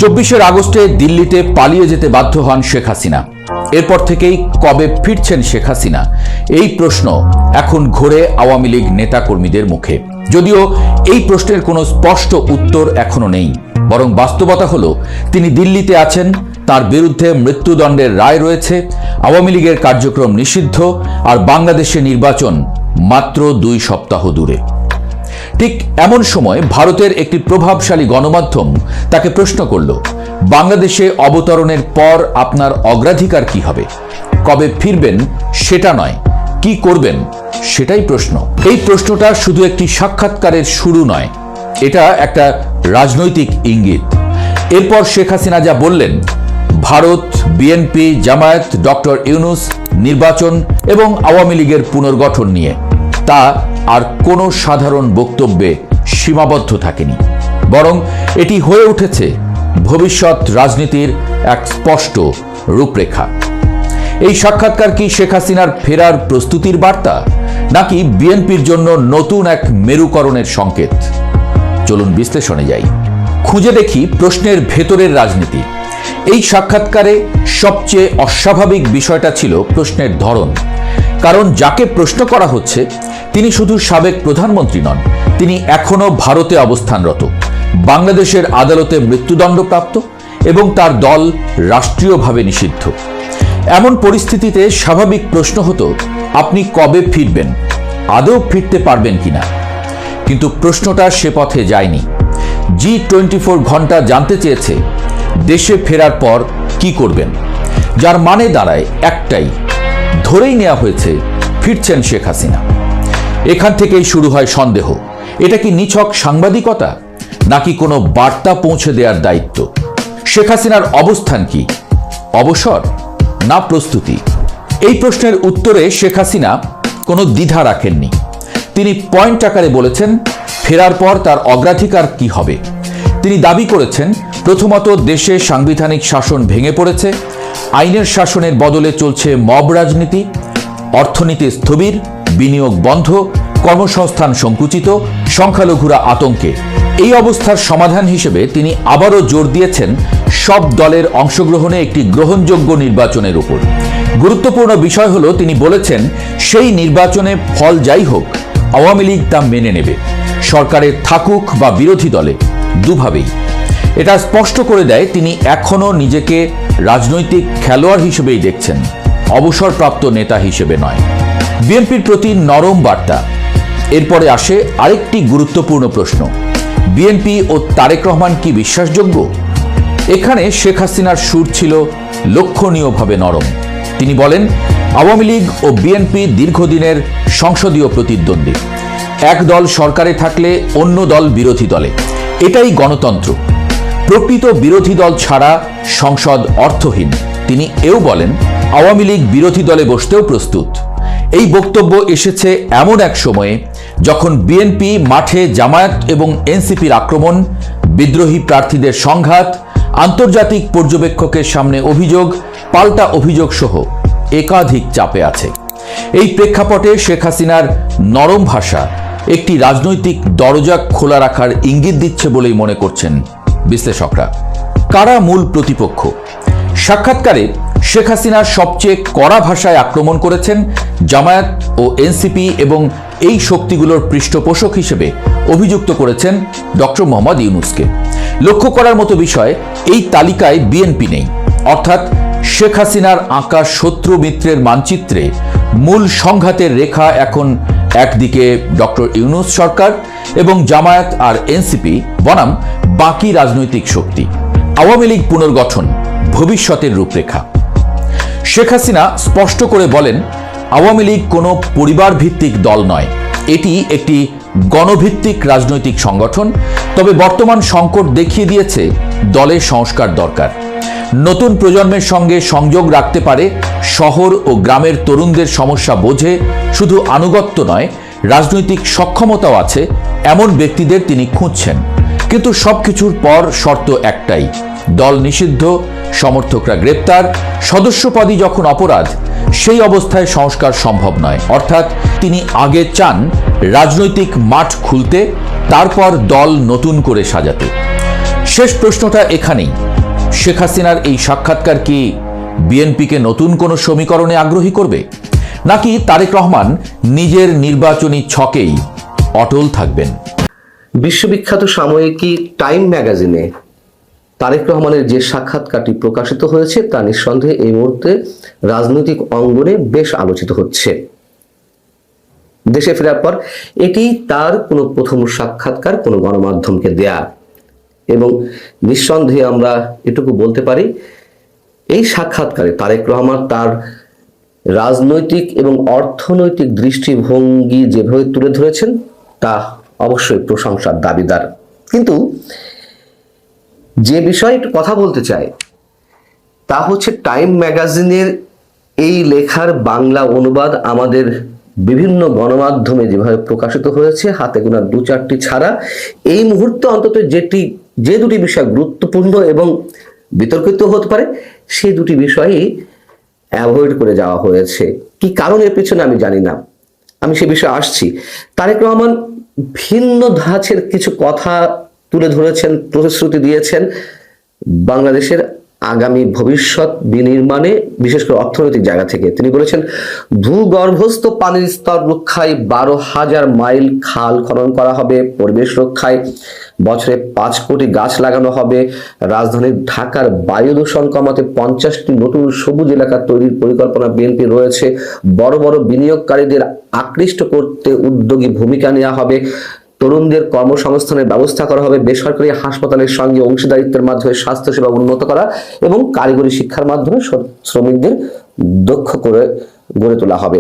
24 আগস্টে দিল্লিতে পালিয়ে যেতে বাধ্য হন শেখ হাসিনা। এরপর থেকেই কবে ফিরছেন শেখ হাসিনা, এই প্রশ্ন এখন ঘোরে আওয়ামী লীগ নেতাকর্মীদের মুখে। যদিও এই প্রশ্নের কোনো স্পষ্ট উত্তর এখনো নেই, বরং বাস্তবতা হলো তিনি দিল্লিতে আছেন, তার বিরুদ্ধে মৃত্যুদণ্ডের রায় রয়েছে, আওয়ামী লীগের কার্যক্রম নিষিদ্ধ, আর বাংলাদেশে নির্বাচন মাত্র 2 সপ্তাহ দূরে। ঠিক এমন সময় ভারতের একটি প্রভাবশালী গণমাধ্যম তাকে প্রশ্ন করল, বাংলাদেশে অবতরণের পর আপনার অগ্রাধিকার কি হবে? কবে ফিরবেন সেটা নয়, কি করবেন সেটাই প্রশ্ন। এই প্রশ্নটা শুধু একটি সাক্ষাৎকারের শুরু নয়, এটা একটা রাজনৈতিক ইঙ্গিত। এরপর শেখ হাসিনা যা বললেন, ভারত, বিএনপি, জামায়াত, ডক্টর ইউনূস, নির্বাচন এবং আওয়ামী লীগের পুনর্গঠন নিয়ে, তা আর কোনো সাধারণ বক্তব্যে সীমাবদ্ধ থাকেনি, বরং এটি হয়ে উঠেছে ভবিষ্যৎ রাজনীতির এক স্পষ্ট রূপরেখা। এই সাক্ষাৎকার কি শেখ হাসিনার ফেরার প্রস্তুতির বার্তা, নাকি বিএনপির জন্য নতুন এক মেরুকরণের সংকেত? চলুন বিশ্লেষণে যাই, খুঁজে দেখি প্রশ্নের ভেতরের রাজনীতি। এই সাক্ষাৎকারে সবচেয়ে অস্বাভাবিক বিষয়টা ছিল প্রশ্নের ধরন। কারণ যাকে প্রশ্ন করা হচ্ছে তিনি শুধু সাবেক প্রধানমন্ত্রী নন, তিনি এখনো ভারতে অবস্থানরত, বাংলাদেশের আদালতে মৃত্যুদণ্ডপ্রাপ্ত এবং তার দল রাষ্ট্রীয়ভাবে নিষিদ্ধ। এমন পরিস্থিতিতে স্বাভাবিক প্রশ্ন হতো, আপনি কবে ফিরবেন, আদৌ ফিরতে পারবেন কিনা? কিন্তু প্রশ্নটা সে পথে যায়নি। G24 ঘন্টা জানতে চেয়েছে দেশে ফেরার পর কি করবেন, যার মানে দাঁড়ায় একটাই, ধরেই নেওয়া হয়েছে ফিরছেন শেখ হাসিনা। এখান থেকেই শুরু হয় সন্দেহ, এটা কি নিছক সাংবাদিকতা, নাকি কোনো বার্তা পৌঁছে দেওয়ার দায়িত্ব? শেখ হাসিনার অবস্থান কি, অবসর না প্রস্তুতি? এই প্রশ্নের উত্তরে শেখ হাসিনা কোনো দ্বিধা রাখেননি। তিনি পয়েন্ট আকারে বলেছেন ফেরার পর তার অগ্রাধিকার কি হবে। তিনি দাবি করেছেন, প্রথমত দেশে সাংবিধানিক শাসন ভেঙে পড়েছে, আইনের শাসনের বদলে চলছে মব রাজনীতি, অর্থনীতি স্থবির, বিনিয়োগ বন্ধ, কর্মসংস্থান সংকুচিত, সংখ্যালঘুরা আতঙ্কে। এই অবস্থার সমাধান হিসেবে তিনি আবারও জোর দিয়েছেন সব দলের অংশগ্রহণে একটি গ্রহণযোগ্য নির্বাচনের উপর। গুরুত্বপূর্ণ বিষয় হলো, তিনি বলেছেন সেই নির্বাচনে ফল যাই হোক আওয়ামী লীগ তা মেনে নেবে, সরকারে থাকুক বা বিরোধী দলে, দুভাবেই। এটা স্পষ্ট করে দেয় তিনি এখনো নিজেকে রাজনৈতিক খেলোয়াড় হিসেবেই দেখছেন, অবসরপ্রাপ্ত নেতা হিসেবে নয়। বিএনপির প্রতি নরম বার্তা। এরপরে আসে আরেকটি গুরুত্বপূর্ণ প্রশ্ন, বিএনপি ও তারেক রহমান কি বিশ্বাসযোগ্য? এখানে শেখ হাসিনার সুর ছিল লক্ষণীয়ভাবে নরম। তিনি বলেন, আওয়ামী লীগ ও বিএনপি দীর্ঘদিনের সংসদীয় প্রতিদ্বন্দ্বী, এক দল সরকারে থাকলে অন্য দল বিরোধী দলে, এটাই গণতন্ত্র। প্রকৃত বিরোধী দল ছাড়া সংসদ অর্থহীন। তিনি এও বলেন, আওয়ামী লীগ বিরোধী দলে বসতেও প্রস্তুত। এই বক্তব্য এসেছে এমন এক সময়ে যখন বিএনপি মাঠে জামায়াত এবং এনসিপির আক্রমণ, বিদ্রোহী প্রার্থীদের সংঘাত, আন্তর্জাতিক পর্যবেক্ষকের সামনে অভিযোগ, পাল্টা অভিযোগ সহ একাধিক চাপে আছে। এই প্রেক্ষাপটে শেখ হাসিনার নরম ভাষা একটি রাজনৈতিক দরজা খোলা রাখার ইঙ্গিত দিচ্ছে বলেই মনে করছেন বিশ্লেষকরা। কারা মূল প্রতিপক্ষ? সাক্ষাৎকারে শেখ হাসিনার সবচেয়ে কড়া ভাষায় আক্রমণ করেছেন জামায়াত ও এনসিপি এবং এই শক্তিগুলোর পৃষ্ঠপোষক হিসেবে অভিযুক্ত করেছেন ডক্টর মোহাম্মদ ইউনূসকে। লক্ষ্য করার মতো বিষয়, এই তালিকায় বিএনপি নেই, অর্থাৎ শেখ হাসিনার আঁকা শত্রু মিত্রের মানচিত্রে মূল সংঘাতের রেখা এখন একদিকে ডক্টর ইউনূস সরকার এবং জামায়াত আর এনসিপি বনাম বাকি রাজনৈতিক শক্তি। আওয়ামী লীগ পুনর্গঠন, ভবিষ্যতের রূপরেখা। শেখ হাসিনা স্পষ্ট করে বলেন, আওয়ামী লীগ কোনো পরিবার ভিত্তিক দল নয়, এটি একটি গণভিত্তিক রাজনৈতিক সংগঠন। তবে বর্তমান সংকট দেখিয়ে দিয়েছে দলের সংস্কার দরকার। নতুন প্রজন্মের সঙ্গে সংযোগ রাখতে পারে, শহর ও গ্রামের তরুণদের সমস্যা বোঝে, শুধু আনুগত্য নয় রাজনৈতিক সক্ষমতাও আছে, এমন ব্যক্তিদের তিনি খুঁজছেন। কিন্তু সবকিছুর পর শর্ত একটাই, দল নিষিদ্ধ, সমর্থকরা গ্রেপ্তার, সদস্যপদই যখন অপরাধ, সেই অবস্থায় সংস্কার সম্ভব নয়। অর্থাৎ তিনি আগে চান রাজনৈতিক মাঠ খুলতে, তারপর দল নতুন করে সাজাতে। শেষ প্রশ্নটা এখানেই, শেখ হাসিনার এই সাক্ষাৎকার কি বিএনপিকে নতুন কোনো সমীকরণে আগ্রহী করবে, নাকি তারেক রহমান নিজের নির্বাচনী ছকেই অটল থাকবেন? বিশ্ববিখ্যাত সাময়িকী টাইম ম্যাগাজিনে তারেক রহমানের যে সাক্ষাৎকারটি প্রকাশিত হয়েছে তা নিঃসন্দেহে এই মুহূর্তে রাজনৈতিক অঙ্গনে বেশ আলোচিত হচ্ছে। দেশে ফেরার পর এটি তার কোনো প্রথম সাক্ষাৎকার কোনো গণমাধ্যমকে দেয়া, এবং নিঃসন্দেহে আমরা এটুকু বলতে পারি এই সাক্ষাৎকারে তারেক রহমান তার রাজনৈতিক এবং অর্থনৈতিক দৃষ্টিভঙ্গি যেভাবে তুলে ধরেছেন তা অবশ্যই প্রশংসার দাবিদার। কিন্তু যে বিষয়ে একটু কথা বলতে চাই তা হচ্ছে টাইম ম্যাগাজিনের এই লেখার বাংলা অনুবাদ আমাদের বিভিন্ন গণমাধ্যমে যেভাবে প্রকাশিত হয়েছে, হাতে গোনা 2-4টি ছাড়া, এই মুহূর্তে অন্তত যে দুটি বিষয় গুরুত্বপূর্ণ এবং বিতর্কিত হতে পারে সেই দুটি বিষয়ই অ্যাভয়েড করে যাওয়া হয়েছে। কি কারণ এর পেছনে আমি জানি না, আমি সে বিষয়ে আসছি। তারেক রহমান ভিন্ন ধাঁচের কিছু কথা তুলে ধরেছেন, প্রতিশ্রুতি দিয়েছেন বাংলাদেশের আগামী ভবিষ্যৎ বিনির্মাণে, বিশেষ করে অর্থনৈতিক জায়গা থেকে। তিনি বলেছেন ভূগর্ভস্থ পানির স্তর রক্ষায় 12,000 মাইল খাল খনন করা হবে, পরিবেশ রক্ষায় বছরে 5 কোটি গাছ লাগানো হবে, রাজধানী ঢাকার বায়ু দূষণ কমাতে 50টি নতুন সবুজ এলাকা তৈরির পরিকল্পনা বিএনপি রয়েছে, বড় বড় বিনিয়োগকারীদের আকৃষ্ট করতে উদ্যোগী ভূমিকা নেওয়া হবে, তরুণদের কর্মসংস্থানের ব্যবস্থা করা হবে, বেসরকারি হাসপাতালের সঙ্গে অংশীদারিত্বের মাধ্যমে স্বাস্থ্যসেবা উন্নত করা এবং কারিগরি শিক্ষার মাধ্যমে শ্রমিকদের দক্ষ করে গড়ে তোলা হবে।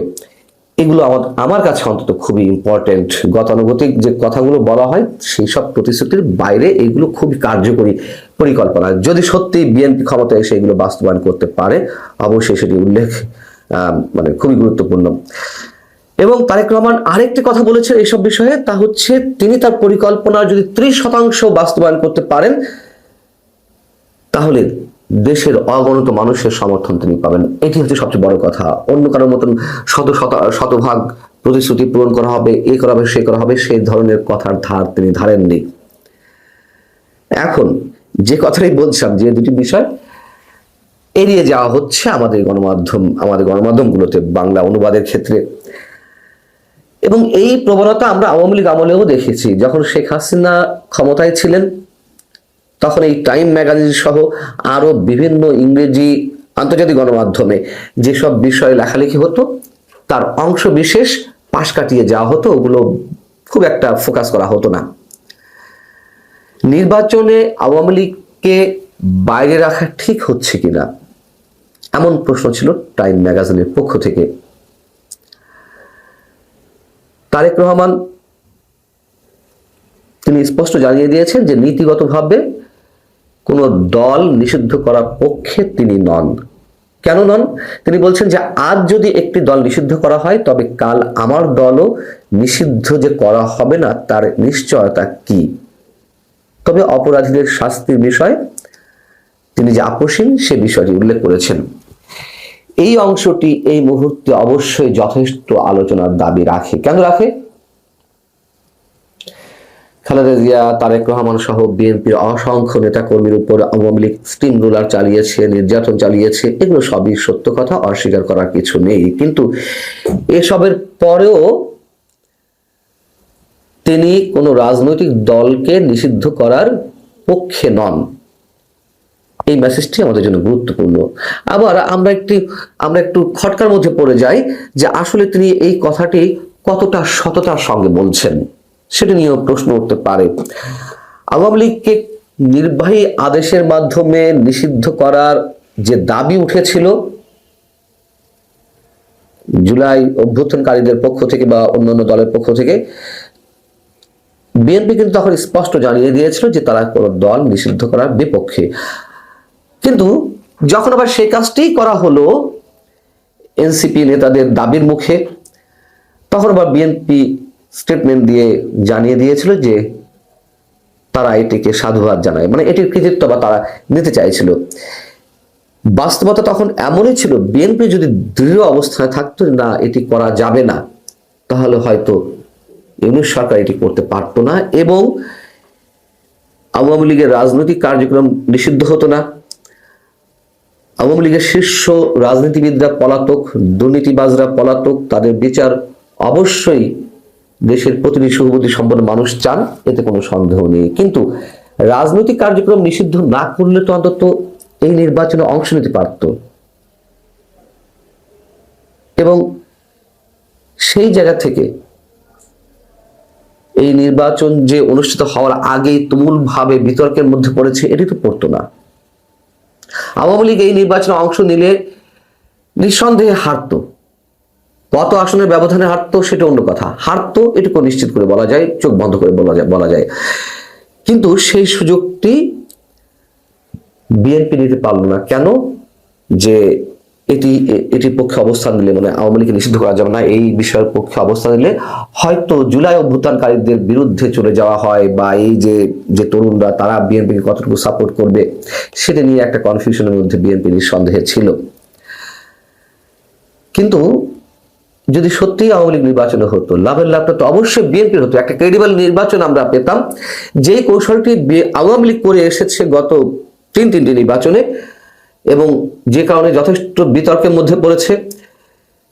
এগুলো আমার কাছে অন্তত খুবই ইম্পর্টেন্ট। গতানুগতিক যে কথাগুলো বলা হয় সেই সব প্রতিশ্রুতির বাইরে এইগুলো খুবই কার্যকরী পরিকল্পনা। যদি সত্যি বিএনপি ক্ষমতায় এসে এগুলো বাস্তবায়ন করতে পারে অবশ্যই সেটি উল্লেখ খুবই গুরুত্বপূর্ণ। এবং তারেক রহমান আরেকটি কথা বলেছেন এইসব বিষয়ে, তা হচ্ছে তিনি তার পরিকল্পনা যদি 30% বাস্তবায়ন করতে পারেন তাহলে দেশের অগণিত মানুষের সমর্থন তিনি পাবেন। এটি হচ্ছে সবচেয়ে বড় কথা। অন্য কারোর মতন শতভাগ প্রতিশ্রুতি পূরণ করা হবে, এ করা হবে, সে করা হবে, সেই ধরনের কথার ধার তিনি ধারেননি। এখন যে কথাই বলছিলাম, যে দুটি বিষয় এড়িয়ে যাওয়া হচ্ছে আমাদের গণমাধ্যমগুলোতে বাংলা অনুবাদের ক্ষেত্রে, এবং এই প্রবণতা আমরা আওয়ামী লীগ আমলেও দেখেছি। যখন শেখ হাসিনা ক্ষমতায় ছিলেন তখন এই টাইম ম্যাগাজিন সহ আরো বিভিন্ন ইংরেজি আন্তর্জাতিক গণমাধ্যমে যেসব বিষয়ে লেখালেখি হতো তার অংশ বিশেষ পাশ কাটিয়ে যাওয়া হতো, ওগুলো খুব একটা ফোকাস করা হতো না। নির্বাচনে আওয়ামী লীগকে বাইরে রাখা ঠিক হচ্ছে কিনা এমন প্রশ্ন ছিল টাইম ম্যাগাজিনের পক্ষ থেকে। তারেক রহমান তিনি স্পষ্ট জানিয়ে দিয়েছেন যে নীতিগতভাবে কোন দল নিষিদ্ধ করার পক্ষে তিনি নন। কেন নন? তিনি বলছেন যে আজ যদি একটি দল নিষিদ্ধ করা হয় তবে কাল আমার দলও নিষিদ্ধ যে করা হবে না তার নিশ্চয়তা কি। তবে অপরাধীদের শাস্তির বিষয়ে তিনি যে আপোষহীন সে বিষয়টি উল্লেখ করেছেন। এই অংশটি এই মুহূর্তে অবশ্যই যথেষ্ট আলোচনার দাবি রাখে। কেন রাখে? খালেদা জিয়া, তারেক রহমান সহ বিএনপির অসংখ্য নেতাকর্মীর উপর আওয়ামী লীগ স্টিম রোলার চালিয়েছে, নির্যাতন চালিয়েছে, এগুলো সবই সত্য কথা, অস্বীকার করার কিছু নেই। কিন্তু এসবের পরেও তিনি কোনো রাজনৈতিক দলকে নিষিদ্ধ করার পক্ষে নন। এই মেসেজটি আমাদের জন্য গুরুত্বপূর্ণ। আবার আমরা একটু খটকার মধ্যে পড়ে যাই যে আসলে তিনি এই কথাটি কতটা সততার সঙ্গে বলছেন সেটা নিয়েও প্রশ্ন উঠতে পারে। আওয়ামী লীগকে নির্বাহী আদেশের মাধ্যমে নিষিদ্ধ করার যে দাবি উঠেছিল জুলাই অভ্যুত্থানকারীদের পক্ষ থেকে বা অন্যান্য দলের পক্ষ থেকে, বিএনপি কিন্তু তখন স্পষ্ট জানিয়ে দিয়েছিল যে তারা কোনো দল নিষিদ্ধ করার বিপক্ষে। কিন্তু যখন আবার সেই কাজটি করা হলো এনসিপি নেতাদের দাবির মুখে, তখন আবার বিএনপি স্টেটমেন্ট দিয়ে জানিয়ে দিয়েছিল যে তারা এটিকে সাধুবাদ জানায়, এটির কৃতিত্ব বা তারা নিতে চাইছিল। বাস্তবতা তখন এমনই ছিল, বিএনপি যদি দৃঢ় অবস্থায় থাকতো না এটি করা যাবে না, তাহলে হয়তো ইউনূস সরকার এটি করতে পারতো না এবং আওয়ামী লীগের রাজনৈতিক কার্যক্রম নিষিদ্ধ হতো না, আওয়ামী লীগের শীর্ষ রাজনীতিবিদরা পলাতক, দুর্নীতিবাজরা পলাতক, তাদের বিচার অবশ্যই দেশের প্রতিটি সুবুদ্ধি সম্পন্ন মানুষ চান, এতে কোনো সন্দেহ নেই। কিন্তু রাজনৈতিক কার্যক্রম নিষিদ্ধ না করলে তো অন্তত এই নির্বাচনে অংশ নিতে পারত। এবং সেই জায়গা থেকে এই নির্বাচন যে অনুষ্ঠিত হওয়ার আগেই তুমুলভাবে বিতর্কের মধ্যে পড়েছে, এটি তো পড়তো না। আওয়ামী লীগ এই নির্বাচনে অংশ নিলে নিঃসন্দেহে হারতো। কত আসনের ব্যবধানে হারতো সেটা অন্য কথা, হারতো এটুকু নিশ্চিত করে বলা যায়, চোখ বন্ধ করে বলা যায়। কিন্তু সেই সুযোগটি বিএনপি নিতে পারলো না। কেন? যে এটির পক্ষে অবস্থান নিলে, মানে আওয়ামী লীগকে নিষিদ্ধ করা যাবে না এই বিষয়ের পক্ষে অবস্থান নিলে হয়তো জুলাই অভ্যুত্থানকারীদের বিরুদ্ধে চলে যাওয়া হয়, বা এই যে তরুণরা তারা বিএনপিকে কতটুকু সাপোর্ট করবে সেটা নিয়ে একটা কনফিউশনের মধ্যে বিএনপি নিঃসন্দেহে ছিল। কিন্তু যদি সত্যি আওয়ামী লীগ নির্বাচনে হতো, লাভের লাভটা তো অবশ্যই বিএনপির হতো। একটা ক্রেডিবল নির্বাচন আমরা পেতাম। যে কৌশলটি আওয়ামী লীগ করে এসেছে গত তিনটি নির্বাচনে, এবং যে কারণে যথেষ্ট বিতর্কের মধ্যে পড়েছে,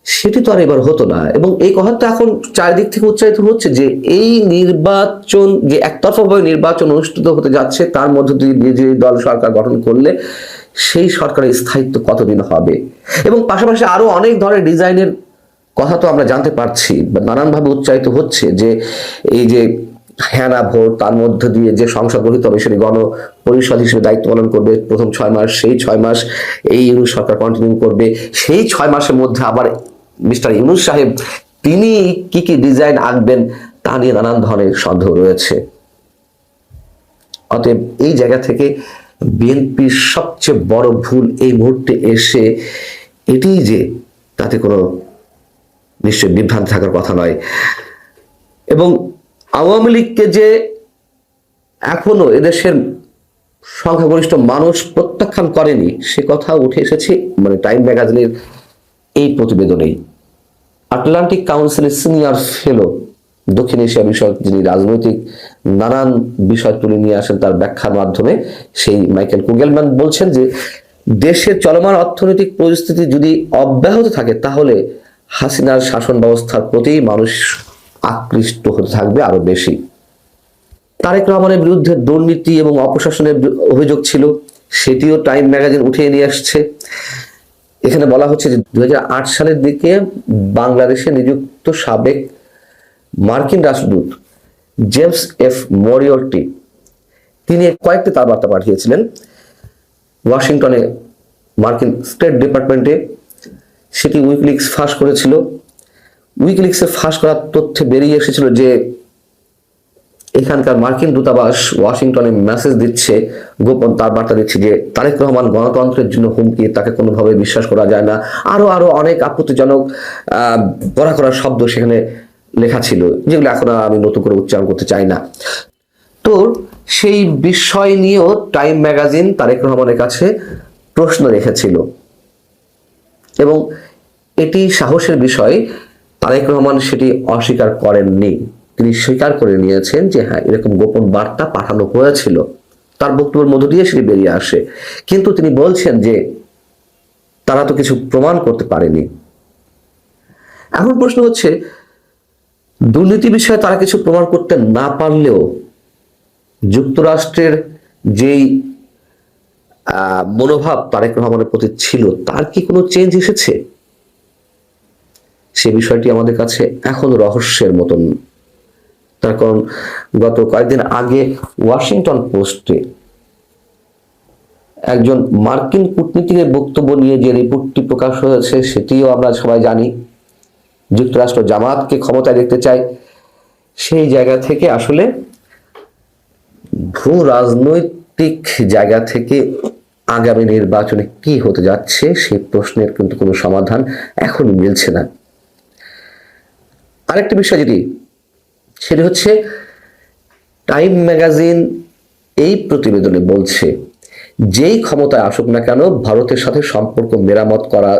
সেটি তো আর এবার হতো না। এবং এই কথাটা এখন চারিদিক থেকে উচ্চারিত হচ্ছে যে এই নির্বাচন, যে একতরফাভাবে নির্বাচন অনুষ্ঠিত হতে যাচ্ছে, তার মধ্যে দিয়ে বিজয়ী দল সরকার গঠন করলে সেই সরকারের স্থায়িত্ব কতদিন হবে। এবং পাশাপাশি আরো অনেক ধরনের ডিজাইনের কথা তো আমরা জানতে পারছি, নানানভাবে উচ্চারিত হচ্ছে যে এই যে হ্যানা ভোট, তার মধ্যে দিয়ে যে সংসদ গঠিত হবে সেটি গণপরিষদ হিসেবে দায়িত্ব পালন করবে প্রথম 6 মাস, সেই 6 মাস এই ইউনূস সরকার কন্টিনিউ করবে, সেই 6 মাসের মধ্যে আবার মিস্টার ইউনূস সাহেব তিনি কি কি ডিজাইন আনবেন তা নিয়ে নানান ধরনের সন্দেহ রয়েছে। অতএব এই জায়গা থেকে বিএনপির সবচেয়ে বড় ভুল এই মুহূর্তে এসে এটি যে তাতে কোনো নিশ্চয় বিভ্রান্তি থাকার কথা নয়। এবং আওয়ামী লীগকে যে এখনো এদেশের সংখ্যাগরিষ্ঠ মানুষ প্রত্যাখ্যান করেনি সে কথা উঠে এসেছে মানে টাইম ম্যাগাজিনের এই প্রতিবেদনেই। আটলান্টিক কাউন্সিলের সিনিয়র ফেলো, দক্ষিণ এশিয়া বিষয়ক যিনি রাজনৈতিক নানান বিষয় তুলে নিয়ে আসেন তার ব্যাখ্যার মাধ্যমে, সেই মাইকেল কুগেলম্যান বলছেন যে দেশের চলমান অর্থনৈতিক পরিস্থিতি যদি অব্যাহত থাকে তাহলে হাসিনার শাসন ব্যবস্থার প্রতি মানুষ আকৃষ্ট হতে থাকবে আরো বেশি। তারেক রহমানের বিরুদ্ধে দুর্নীতি এবং অপশাসনের অভিযোগ ছিল, সেটিও টাইম ম্যাগাজিন উঠিয়ে নিয়ে আসছে। এখানে বলা হচ্ছে যে 2008 সালের দিকে বাংলাদেশে নিযুক্ত সাবেক মার্কিন রাষ্ট্রদূত জেমস এফ মরিয়র্টি তিনি কয়েকটি তার বার্তা পাঠিয়েছিলেন ওয়াশিংটনে মার্কিন স্টেট ডিপার্টমেন্টে। সেটি উইকিলিক্স ফাঁস করেছিল। উইকিলিক্সে ফাঁস করার তথ্যে বেরিয়ে এসেছিল যে এখানকার মার্কিন দূতাবাস ওয়াশিংটনে মেসেজ দিচ্ছে, গোপন তার বার্তা দিচ্ছে যে তারেক রহমান গণতন্ত্রের জন্য হুমকি, তাকে কোনোভাবে বিশ্বাস করা যায় না, আরো অনেক আপত্তিজনক পড়া করার শব্দ সেখানে লেখা ছিল, যেগুলো এখন আমি নতুন করে উচ্চারণ করতে চাই না। তো সেই বিষয় নিয়েও টাইম ম্যাগাজিন তারেক রহমানের কাছে প্রশ্ন রেখেছিল, এবং এটি সাহসের বিষয়। তারেক রহমান সেটি অস্বীকার করেননি, তিনি স্বীকার করে নিয়েছেন যে হ্যাঁ এরকম গোপন বার্তা পাঠানো হয়েছিল, তার বক্তব্যের মধ্য দিয়ে সেটি বেরিয়ে আসে। কিন্তু তিনি বলছেন যে তারা তো কিছু প্রমাণ করতে পারেনি। এখন প্রশ্ন হচ্ছে দুর্নীতি বিষয়ে তারা কিছু প্রমাণ করতে না পারলেও যুক্তরাষ্ট্রের যেই মনোভাব তারেক রহমানের প্রতি ছিল তার কি কোনো চেঞ্জ এসেছে? সে বিষয়টি আমাদের কাছে এখনো রহস্যের মতন। তার কারণ গত কয়েকদিন আগে ওয়াশিংটন পোস্টে একজন মার্কিন কূটনীতিকের বক্তব্য নিয়ে যে রিপোর্টটি প্রকাশ হয়েছে সেটিও আমরা সবাই জানি। যুক্তরাষ্ট্র জামাতকে ক্ষমতায় দেখতে চায়। সেই জায়গা থেকে আসলে ভূ রাজনৈতিক জায়গা থেকে আগামী নির্বাচনে কি হতে যাচ্ছে সেই প্রশ্নের কিন্তু কোনো সমাধান এখনই মিলছে না। আরেকটা বিষয় যেটি সেটি হচ্ছে টাইম ম্যাগাজিন এই প্রতিবেদনে বলছে যেই ক্ষমতায় আসুক না কেন ভারতের সাথে সম্পর্ক মেরামত করা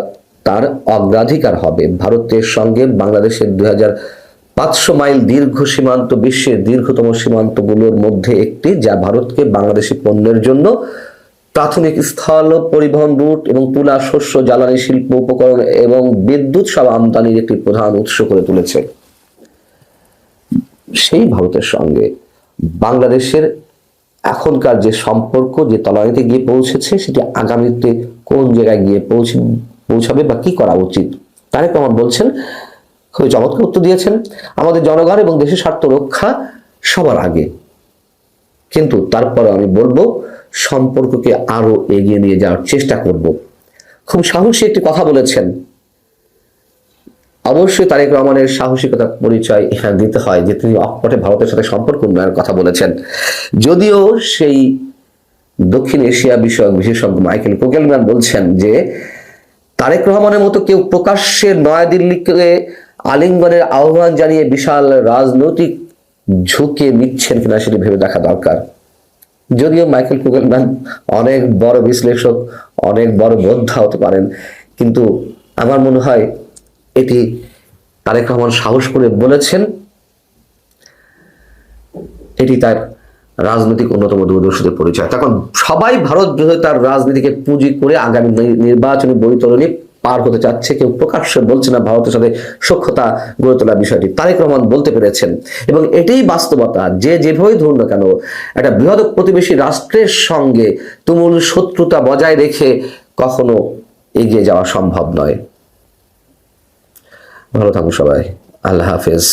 তার অগ্রাধিকার হবে। ভারতের সঙ্গে বাংলাদেশের 2500 মাইল দীর্ঘ সীমান্ত বিশ্বের দীর্ঘতম সীমান্তগুলোর মধ্যে একটি, যা ভারতকে বাংলাদেশি পণ্যের জন্য প্রাথমিক স্থল পরিবহন রুট এবং তুলা শস্য জ্বালানি শিল্প উপকরণ এবং বিদ্যুৎ সব আমদানির একটি প্রধান উৎস করে তুলেছে। সেই ভারতের সঙ্গে বাংলাদেশের এখনকার যে সম্পর্ক যে তলানিতে গিয়ে পৌঁছেছে, সেটি আগামীতে কোন জায়গায় গিয়ে পৌঁছাবে বা কি করা উচিত, তারেক রহমান বলছেন, খুবই চমৎকার উত্তর দিয়েছেন, আমাদের জনগণ এবং দেশের স্বার্থ রক্ষা সবার আগে। কিন্তু তারপরে আমি বলবো, সম্পর্ককে আরো এগিয়ে নিয়ে যাওয়ার চেষ্টা করব। খুব সাহসী একটি কথা বলেছেন। অবশ্যই তারেক রহমানের সাহসিকতার পরিচয় এখানে দিতে হয় যে তিনি অকপটে ভারতের সাথে সম্পর্ক উন্নয়নের কথা বলেছেন। যদিও সেই দক্ষিণ এশিয়া বিষয়ক বিশেষজ্ঞ মাইকেল কোগেলম্যান বলছেন যে তারেক রহমানের মতো কেউ প্রকাশ্যে নয়াদিল্লিকে আলিঙ্গনের আহ্বান জানিয়ে বিশাল রাজনৈতিক ঝুঁকি নিচ্ছেন কিনা সেটি ভেবে দেখা দরকার। যদিও মাইকেল কুগেলম্যান অনেক বড় বিশ্লেষক, অনেক বড় বোদ্ধা হতে পারেন, কিন্তু আমার মনে হয় এটি তারেক রহমান সাহস করে বলেছেন, এটি তার রাজনৈতিক অন্যতম দূরদর্শীদের পরিচয়। তখন সবাই ভারত বিরোধিতার রাজনীতিকে পুঁজি করে আগামী নির্বাচনী বৈতরণী পার হতে চাচ্ছে। কেউ প্রকাশ্যে বলছে না ভারতের সাথে সখ্যতা গড়ে তোলার বিষয়টি তারেক রহমান বলতে পেরেছেন, এবং এটাই বাস্তবতা। যে যেভাবেই ধরুন না কেন, একটা বৃহৎ প্রতিবেশী রাষ্ট্রের সঙ্গে তুমুল শত্রুতা বজায় রেখে কখনো এগিয়ে যাওয়া সম্ভব নয়। ভালো থাকুন সবাই, আল্লাহ হাফেজ।